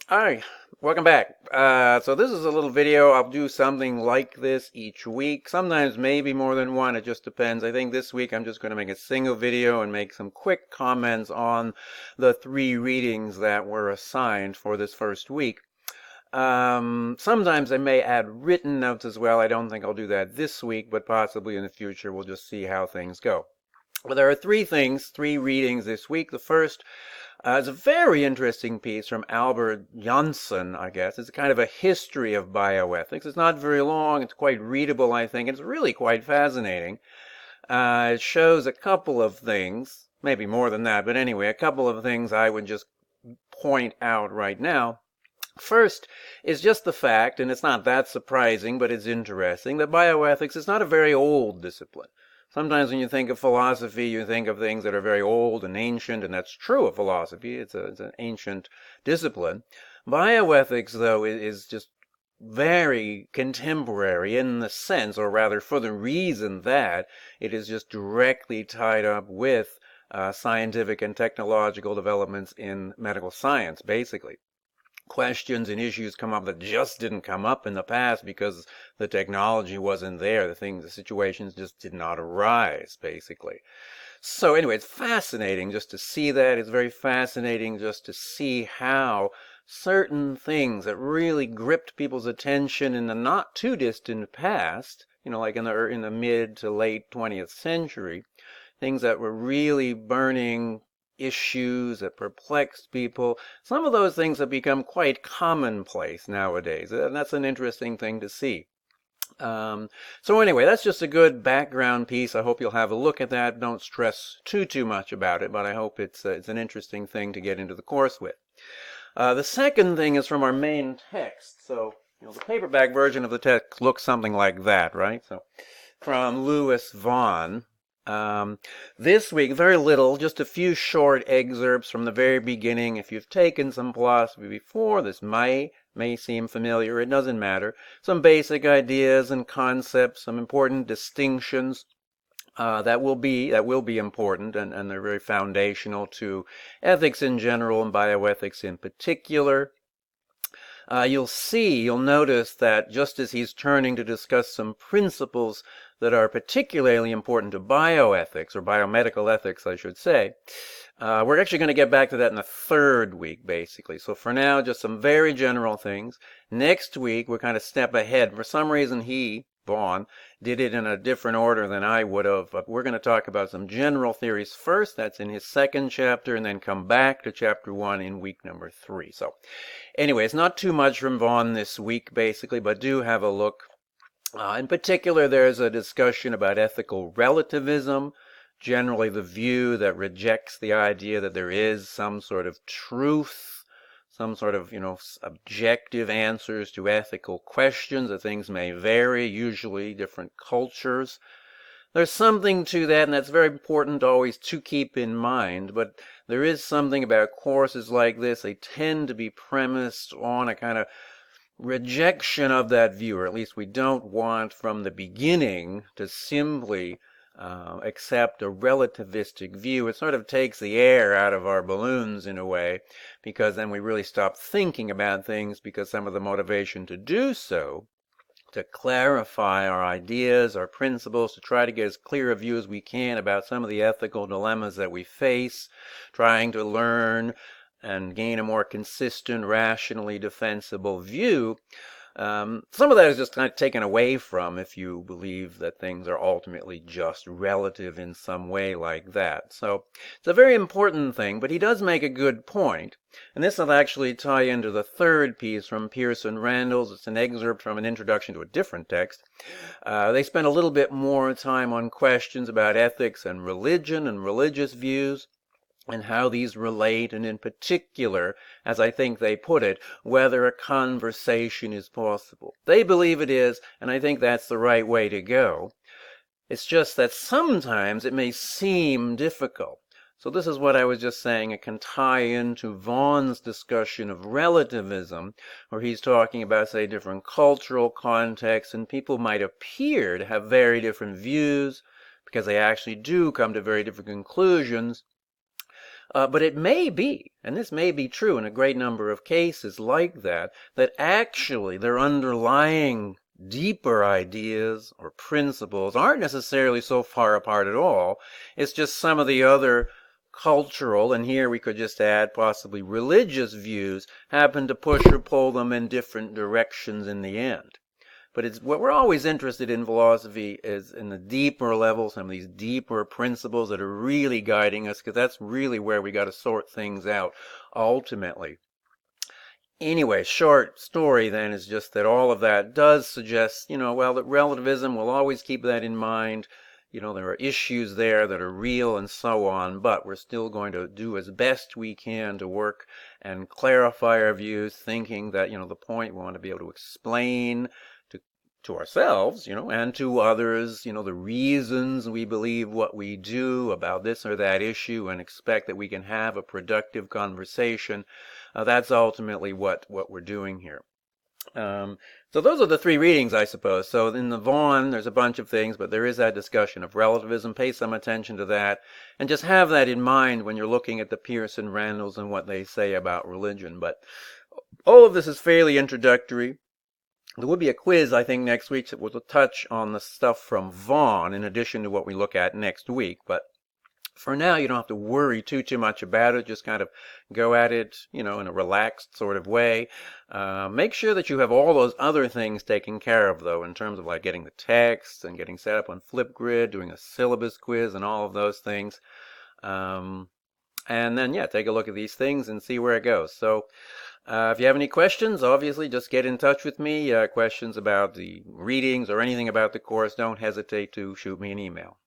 Hi, welcome back. So this is a little video. I'll do something like this each week. Sometimes maybe more than one. It just depends. I think this week I'm just going to make a single video and make some quick comments on the 3 readings that were assigned for this first week. Sometimes I may add written notes as well. I don't think I'll do that this week, but possibly in the future. We'll just see how things go. Well, there are 3 readings this week. The first it's a very interesting piece from Albert Janssen, I guess. It's kind of a history of bioethics. It's not very long. It's quite readable, I think. It's really quite fascinating. It shows a couple of things, maybe more than that, but anyway, a couple of things I would just point out right now. First is just the fact, and it's not that surprising, but it's interesting, that bioethics is not a very old discipline. Sometimes when you think of philosophy, you think of things that are very old and ancient, and that's true of philosophy. It's an ancient discipline. Bioethics, though, is just very contemporary in the sense, or rather for the reason that it is just directly tied up with scientific and technological developments in medical science, basically. Questions and issues come up that just didn't come up in the past because the technology wasn't there. The situations just did not arise, basically. So anyway, it's fascinating just to see that. It's very fascinating just to see how certain things that really gripped people's attention in the not too distant past, like in the mid to late 20th century, things that were really burning issues that perplexed people. Some of those things have become quite commonplace nowadays, and that's an interesting thing to see. So anyway, that's just a good background piece. I hope you'll have a look at that. Don't stress too much about it, but I hope it's an interesting thing to get into the course with. The second thing is from our main text. So, the paperback version of the text looks something like that, right? So, from Lewis Vaughan. This week, very little, just a few short excerpts from the very beginning. If you've taken some philosophy before, this may seem familiar. It doesn't matter. Some basic ideas and concepts, some important distinctions that will be important, and they're very foundational to ethics in general and bioethics in particular. You'll notice that just as he's turning to discuss some principles that are particularly important to bioethics, or biomedical ethics, I should say, we're actually going to get back to that in the third week, basically. So for now, just some very general things. Next week, we're kind of step ahead. For some reason, Vaughan, did it in a different order than I would have. But we're going to talk about some general theories first. That's in his second chapter, and then come back to chapter 1 in week number 3. So anyway, it's not too much from Vaughan this week, basically, but do have a look. In particular, there's a discussion about ethical relativism, generally the view that rejects the idea that there is some sort of truth, some sort of, objective answers to ethical questions, that things may vary, usually different cultures. There's something to that, and that's very important always to keep in mind, but there is something about courses like this. They tend to be premised on a kind of rejection of that view, or at least we don't want from the beginning to simply accept a relativistic view. It sort of takes the air out of our balloons in a way, because then we really stop thinking about things, because some of the motivation to do so, to clarify our ideas, our principles, to try to get as clear a view as we can about some of the ethical dilemmas that we face, trying to learn and gain a more consistent, rationally defensible view. Some of that is just kind of taken away from if you believe that things are ultimately just relative in some way like that. So it's a very important thing, but he does make a good point. And this will actually tie into the third piece from Pearson Randalls. It's an excerpt from an introduction to a different text. They spend a little bit more time on questions about ethics and religion and religious views, and how these relate, and in particular, as I think they put it, whether a conversation is possible. They believe it is, and I think that's the right way to go. It's just that sometimes it may seem difficult. So this is what I was just saying. It can tie into Vaughan's discussion of relativism, where he's talking about, say, different cultural contexts, and people might appear to have very different views, because they actually do come to very different conclusions. But it may be, and this may be true in a great number of cases like that, that actually their underlying deeper ideas or principles aren't necessarily so far apart at all. It's just some of the other cultural, and here we could just add possibly religious views, happen to push or pull them in different directions in the end. But it's what we're always interested in philosophy is in the deeper levels, some of these deeper principles that are really guiding us, because that's really where we got to sort things out ultimately. Anyway, short story then is just that all of that does suggest, well, that relativism will always keep that in mind. There are issues there that are real and so on, but we're still going to do as best we can to work and clarify our views, thinking that, the point we want to be able to explain to ourselves, and to others, the reasons we believe what we do about this or that issue and expect that we can have a productive conversation. That's ultimately what we're doing here. So those are the three readings, I suppose. So in the Vaughan, there's a bunch of things, but there is that discussion of relativism. Pay some attention to that, and just have that in mind when you're looking at the Pearson Randalls and what they say about religion. But all of this is fairly introductory. There will be a quiz, I think, next week that will touch on the stuff from Vaughan in addition to what we look at next week. But for now, you don't have to worry too much about it. Just kind of go at it, in a relaxed sort of way. Make sure that you have all those other things taken care of, though, in terms of like getting the text and getting set up on Flipgrid, doing a syllabus quiz and all of those things. And then, take a look at these things and see where it goes. So if you have any questions, obviously just get in touch with me. Questions about the readings or anything about the course, don't hesitate to shoot me an email.